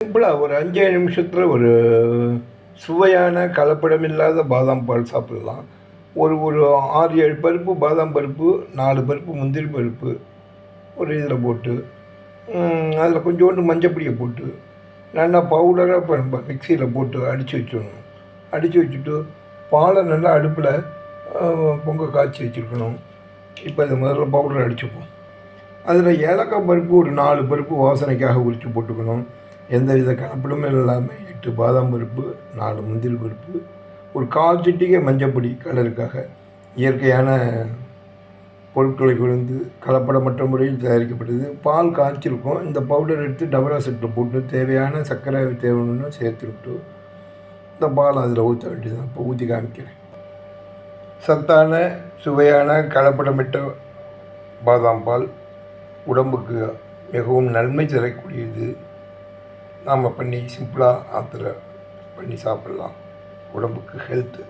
சிம்பிளாக ஒரு 5 நிமிஷத்தில் ஒரு சுவையான கலப்படமில்லாத பாதாம் பால் சாப்பிட்லாம். ஒரு ஒரு 6, 7 பருப்பு பாதாம் பருப்பு, 4 பருப்பு முந்திரி பருப்பு ஒரு இதில் போட்டு, அதில் கொஞ்சோண்டு மஞ்சப்பொடியை போட்டு, நல்லா பவுடராக இப்போ நம்ம மிக்சியில் போட்டு அடித்து வச்சிடணும். அடித்து வச்சுட்டு பாலை நல்லா அடுப்பில் பொங்க காய்ச்சி வச்சுருக்கணும். இப்போ இதை முதல்ல பவுடர் அடிச்சுப்போம். அதில் ஏலக்காய் பருப்பு ஒரு 4 பருப்பு வாசனைக்காக உரித்து போட்டுக்கணும். எந்த வித கலப்படமும் இல்லாமல் 8 பாதாம் பருப்பு, 4 முந்திரி பருப்பு, ஒரு 1/4 சிட்டிகை மஞ்சப்பொடி கலருக்காக, இயற்கையான பொருட்களை கொண்டு கலப்படமற்ற முறையில் தயாரிக்கப்பட்டது. பால் காய்ச்சிருக்கோம். இந்த பவுடர் எடுத்து டபரா செட்டில் போட்டு தேவையான சர்க்கரை தேவைன்னு சேர்த்துவிட்டு இந்த பால் அதில் ஊற்ற வேண்டியதான். இப்போ ஊற்றி காமிக்கிறேன். சத்தான சுவையான கலப்படமிட்ட பாதாம் பால் உடம்புக்கு மிகவும் நன்மை தரக்கூடியது. நாம் பண்ணி சிம்பிளாக ஆற்றுல பண்ணி சாப்பிட்லாம். உடம்புக்கு ஹெல்த்து.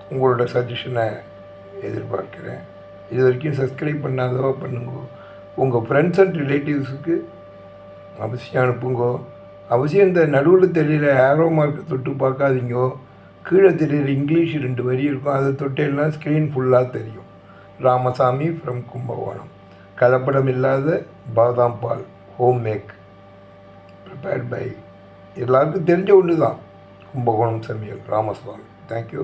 உங்களோட சஜஷனை எதிர்பார்க்குறேன். இது வரைக்கும் சப்ஸ்கிரைப் பண்ணாதவோ பண்ணுங்க. உங்கள் ஃப்ரெண்ட்ஸ் அண்ட் ரிலேட்டிவ்ஸுக்கு அவசியம் அனுப்புங்கோ. அவசியம் இந்த நடுவில் தெரிகிற ஏரோ மார்க்கை தொட்டு பார்க்காதீங்கோ. கீழே தெரிகிற இங்கிலீஷ் 2 வரி இருக்கும். அதை தொட்டெல்லாம் ஸ்க்ரீன் ஃபுல்லாக தெரியும். ராமசாமி ஃப்ரம் கும்பகோணம். கலப்படம் இல்லாத பாதாம் பால் ஹோம் மேக் ப்ரிப்பேர்ட் பை எல்லாருக்கும் தெரிஞ்ச ஒன்று தான். கும்பகோணம் சமையல் ராமசுவாமி. தேங்க்யூ.